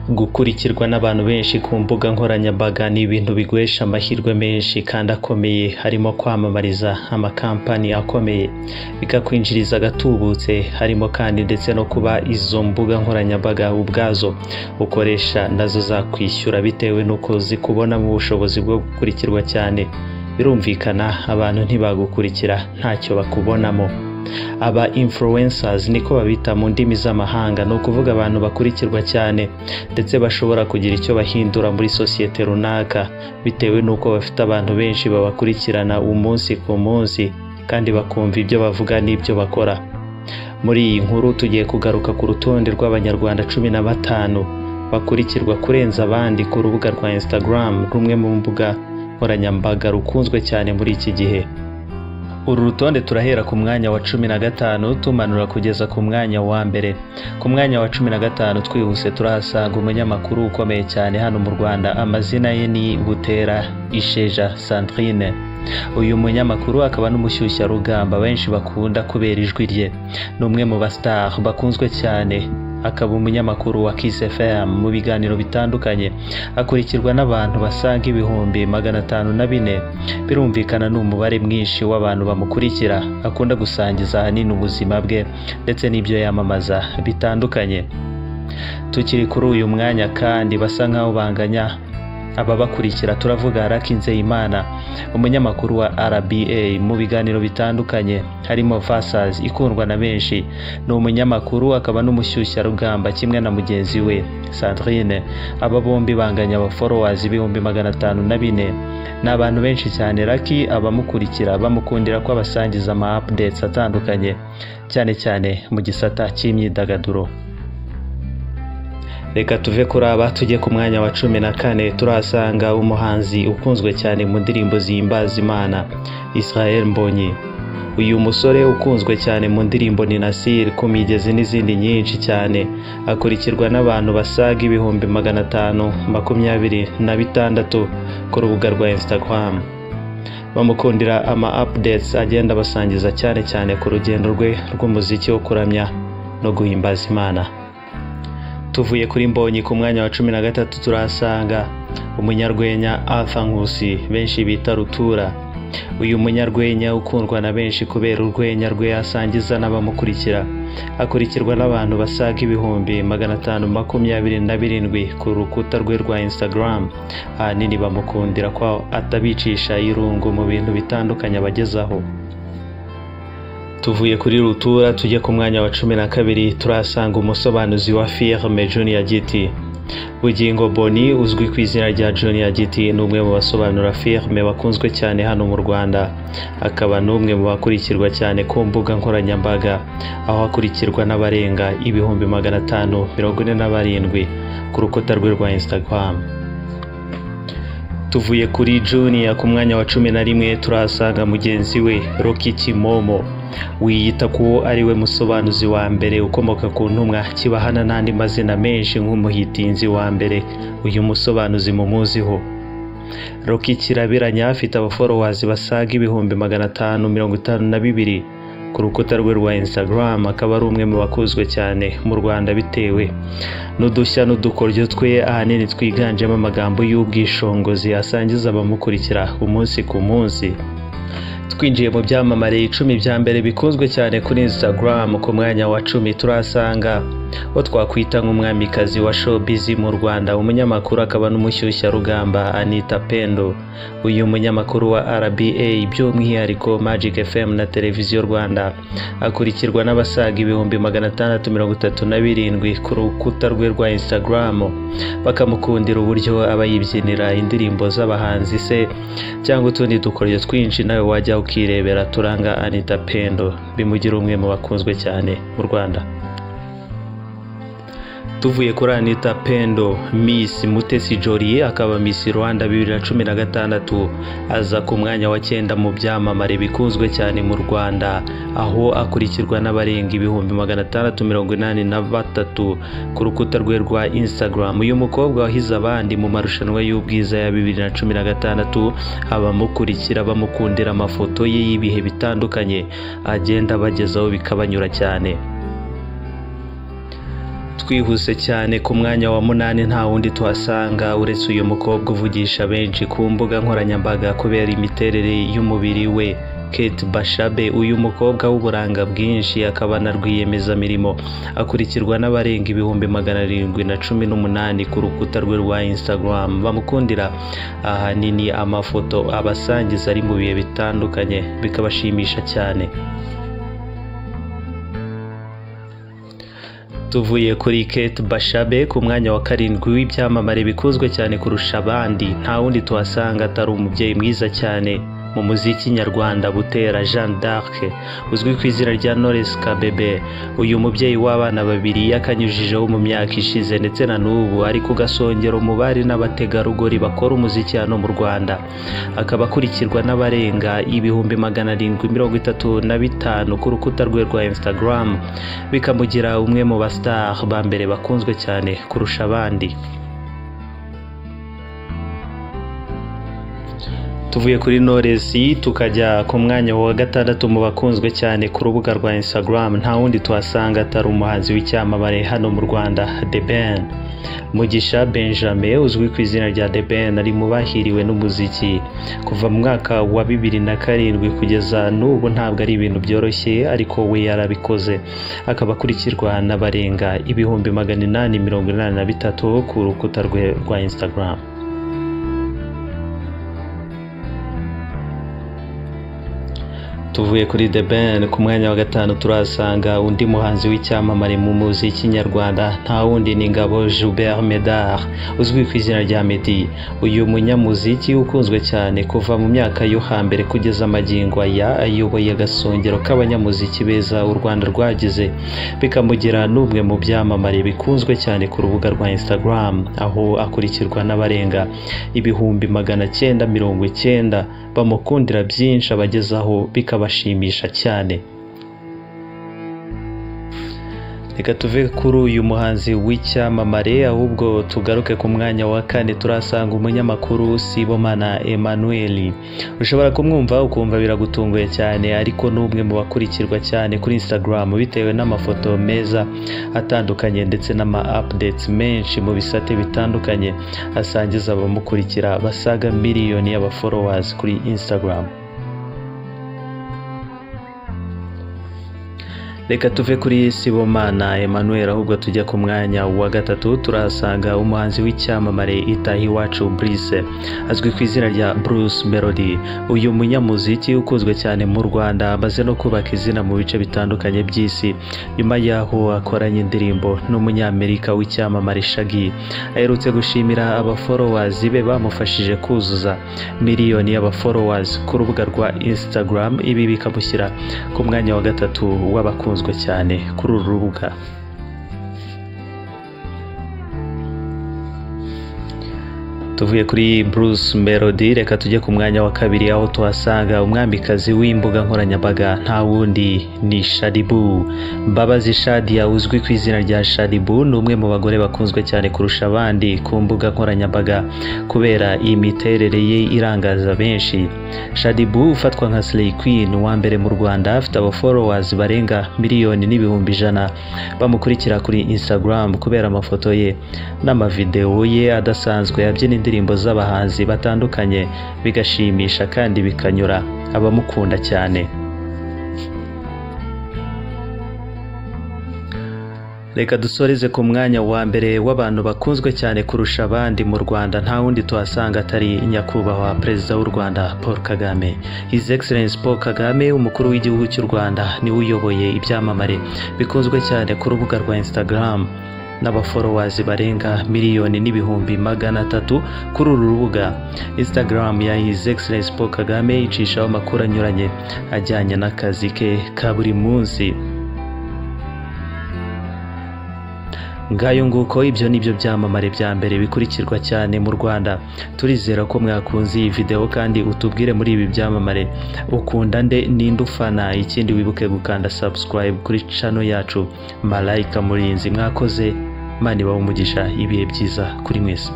Gukurikirwa n'abantu benshi ku mbuga nkoranyambaga ni ibintu biguhesha amahirwe menshi kandi akomeye, harimo kwamamariza amakampani akomeye bikakwinjiriza agatubutse, harimo kandi ndetse no kuba izo mbuga nkoranyambaga ubwazo ukoresha nazo zakwishyura bitewe n'uko zikubonamo ubushobozi bwo gukurikirwa cyane. Birumvikana abantu ntibagukurikira ntacyo bakubonamo. Aba influencers niko babita mu ndimi z'amahanga, no kuvuga abantu bakurikirwa cyane ndetse bashobora kugira icyo bahindura muri sosiyete runaka bitewe n'uko bafite abantu benshi babakurikirana umunsi ku munsi kandi bakumva ibyo bavuga n'ibyo bakora. Muri iyi nkuru tugiye kugaruka ku rutonde rw'Abanyarwanda 15 bakurikirwa kurenza abandi ku rubuga rwa Instagram, rumwe mu mbuga nkoranyambaga rukunzwe cyane muri iki gihe. Uru rutonde turahera ku mwanya wa 15 tumanura kugeza ku mwanya wa mbere. Ku mwanya wa 15 twihuse turahasanga umunyamakuru ukomeye cyane hano mu Rwanda, amazina ye ni Butera Isheja Sandrine. Uyu munyamakuru akaba n'umushyushya rugamba benshi bakunda kubera ijwi rye. Ni umwe mu bastar bakunzwe cyane, akaba umunyamakuru wa Kiss FM mu biganiro bitandukanye, akurikirwa n'abantu basaga 504,000. Birumvikana n'umubare mwinshi w'abantu bamukurikira, akunda gusangiza ahanini ubuzima bwe ndetse n'ibyo yamamaza bitandukanye. Tukiri kuri uyu mwanya kandi basa nkaho banganya ababakurikira, turavuga Lucky Nzeyimana, umunyamakuru wa RBA mu biganiro bitandukanye harimo Versus ikundwa na benshi. Ni umunyamakuru akaba n'umushyushya rugamba kimwe na mugenzi we Sandrine. Aba bombi banganya aba followers 504,000. Ni abantu benshi cyane. Lucky abamukurikira bamukundira ko abasangiza ama updates atandukanye cyane cyane mu gisata cy'imyidagaduro. Reka tuve kuri aba tujye ku mwanya wa 14 turahasanga umuhanzi ukunzwe cyane mu ndirimbo zihimbaza Imana, Israel Mbonyi. Uyu musore ukunzwe cyane mu ndirimbo ni Nasir, Kumigezi n'izindi nyinshi cyane, akurikirwa n'abantu basaga 526 ku rubuga rwa Instagram. Bamukundira ama updates agenda basangiza cyane cyane ku rugendo rwe rw'umuziki wo kuramya no guhimbaza Imana. Tuvuye kuri Mbonyi ku mwanya wa 13 turahasanga umunyarwenya Arthur Nkusi benshi bita Rutura. Uyu munyarwenya ukundwa na benshi kubera urwenya rwe asangiza n'abamukurikira, akurikirwa n'abantu basaga 527 ku rukuta rwe rwa Instagram. Ahanini bamukundira ko atabicisha irungu mu bintu bitandukanye abagezaho. Tuvuye kuri Rutura tujye ku mwanya wa 12 turahasanga umusobanuzi wa Firme Junior Giti. Bugingo Boni uzwi ku izina rya Junior Giti ni umwe mu basobanura Firme bakunzwe cyane hano mu Rwanda, akaba n'umwe mu bakurikirwa cyane ku mbuga nkoranyambaga, aho akurikirwa n'abarenga 547 ku rukuta rwe rwa Instagram. Tuvuye kuri Junior ku mwanya wa 11 turahasanga mugenzi we Rocky Kimomo, wiyita ko ari we musobanuzi wa mbere ukomoka ku ntumwa kibahana n'andi mazina menshi nk'umuhitinzi wa mbere. Uyu musobanuzi mumuziho. Rocky kirabiranya afite aba followers basaga 552 ku rukuta rwe rwa Instagram, akaba ari umwe mu bakuzwe cyane mu Rwanda bitewe n'udushya n'udukoryo twe ahanini twiganjemo amagambo y'ubwishongozi asangiza abamukurikira umunsi ku munsi. Twinjiye mu byamamare 10 bya mbere bikunzwe cyane kuri Instagram. Ku mwanya wa 10 turasanga wo twakwita nk'umwamikazi wa showbiz mu Rwanda, umunyamakuru akaba n'umushyushya rugamba Anita Pendo. Uyu munyamakuru wa RBA by'umwihariko Magic FM na Televiziyo Rwanda, akurikirwa n'abasaga 637 ku rukuta rwe rwa Instagram, bakamukundira uburyo abayibyinira indirimbo z'abahanzi se cyangwa utundi dukoryo twinshi nawe wajya ukirebera turanga Anita Pendo, bimugira umwe mu bakunzwe cyane mu Rwanda. Tuvuye kuri Anita Pendo, Miss Mutesi Jolly akaba Miss Rwanda 2016 aza ku mwanya wa 9 mu byamamare bikunzwe cyane mu Rwanda, aho akurikirwa n'abarenga 683 ku rukuta rwe rwa Instagram. Uyu mukobwa wahize abandi mu marushanwa y'ubwiza ya 2016, abamukurikira bamukundira amafoto ye y'ibihe bitandukanye agenda bagezaho bikabanyura cyane. twihuse cyane ku mwanya wa 8 nta wundi tuhasanga uretse uyu mukobwa uvugisha benshi ku mbuga nkoranyambaga kubera imiterere y'umubiri we, Kate Bashabe. Uyu mukobwa w'uburanga bwinshi akaba na rwiyemezamirimo, akurikirwa n'abarenga 718,000 ku rukuta rwe rwa Instagram. Bamukundira ahanini amafoto abasangiza ari mu bihe bitandukanye bikabashimisha cyane. Tuvuye kuri Kate Bashabe ku mwanya wa 7 w'ibyamamare bikunzwe cyane kurusha abandi, nta wundi tuhasanga atari umubyeyi mwiza cyane mu muziki nyarwanda, Butera Jeanne d'Arc, uzwi ku izina rya Knowless Kabebe. Uyu mubyeyi w'abana babiri yakanyujijeho mu myaka ishize ndetse na n'ubu ari ku gasongero mu bari n'abategarugori bakora umuziki hano mu Rwanda. Akaba akurikirwa n'abarenga 735,000 ku rukuta rwe rwa Instagram, bikamugira umwe mu bastar ba mbere bakunzwe cyane kurusha abandi. Tuvuye kuri Knowless tukajya ku mwanya wa 6 mu bakunzwe cyane ku rubuga rwa Instagram, nta wundi tuhasanga atari umuhanzi w'icyamamare hano mu Rwanda, The Ben. Mugisha Benjamin, uzwi ku izina rya The Ben, ari mu bahiriwe n'umuziki kuva mu mwaka wa 2007 kugeza n'ubu. Ntabwo ari ibintu byoroshye ariko we yarabikoze, akaba akurikirwa n'abarenga 883 ku rukuta rwe rwa Instagram. Tuvuye kuri The Ben ku mwanya wa 5 turasanga undi muhanzi w'icyamamare mu muziki nyarwanda, nta wundi ni Ngabo Joubert Medard, uzwi ku izina rya Meddy. Uyu munyamuziki ukunzwe cyane kuva mu myaka yo hambere kugeza amagingo aya, ayoboye agasongero k'abanyamuziki beza u Rwanda rwagize, bikamugira n'umwe mu byamamare bikunzwe cyane ku rubuga rwa Instagram, aho akurikirwa n'abarenga 990,000 bamukundira byinshi abagezaho bikabashimisha cyane. Reka tuve kuri uyu muhanzi w'icyamamare ahubwo tugaruke ku mwanya wa 4 turasanga umunyamakuru Sibomana Emmanuel. Ushobora kumwumva ukumva biragutunguye cyane, ariko n'umwe mu bakurikirwa cyane kuri Instagram bitewe n'amafoto meza atandukanye ndetse n'ama-updates menshi mu bisate bitandukanye asangiza abamukurikira basaga miliyoni y'aba-followers kuri Instagram. Reka tuve kuri Sibomana Emmanuel ahubwo tujya ku mwanya wa 3 turasanga umuhanzi w'icyamamare Itahiwacu Brice, azwi ku izina rya Bruce Melody. Uyu munyamuziki ukunzwe cyane mu Rwanda amaze no kubaka izina mu bice bitandukanye by'isi nyuma yaho akoranye indirimbo n'umunyamerika w'icyamamare Shaggy. Aherutse gushimira aba-followers be bamufashije kuzuza miliyoni y'aba-followers ku rubuga rwa Instagram, ibi bikamushyira ku mwanya wa 3 w'abakunzwe cyane kuri uru rubuga. Tuvuye kuri Bruce Melody, reka tujye ku mwanya wa 2 aho tuhasanga umwamikazi w'imbuga nkoranyambaga, nta wundi ni Shaddy Boo. Mbabazi Shadia, uzwi ku izina rya Shaddy Boo, ni umwe mu bagore bakunzwe cyane kurusha abandi ku mbuga nkoranyambaga kubera imiterere ye irangaza benshi. Shaddy Boo ufatwa nka Slay Queen wa mbere mu Rwanda, afite aba-followers barenga 1,100,000 bamukurikira kuri Instagram kubera amafoto ye n'amavideo ye adasanzwe yabyina indirimbo z'abahanzi batandukanye, bigashimisha kandi bikanyura abamukunda cyane. Reka dusoreze ku mwanya wa mbere w'abantu bakunzwe cyane kurusha abandi mu Rwanda, nta wundi tuhasanga atari nyakubahwa Perezida w'u Rwanda Paul Kagame. His Excellency Paul Kagame, umukuru w'igihugu cy'u Rwanda, niwe uyoboye ibyamamare bikunzwe cyane ku rubuga rwa Instagram n'aba-followers barenga 1,300,000 kuri uru rubuga. Instagram ya His Excellency Paul Kagame icishaho amakuru anyuranye ajyanye n'akazi ke ka buri munsi. Ngayo nguko, ibyo nibyo byamamare bya mbere bikurikirwa cyane mu Rwanda. Turizera ko mwakunze iyi video kandi utubwire muri ibi byamamare ukunda nde ninde ufana. Ikindi wibuke gukanda subscribe kuri channel yacu Malaika Murinzi. Mwakoze, Imana ibahe umugisha, ibihe byiza kuri mwese.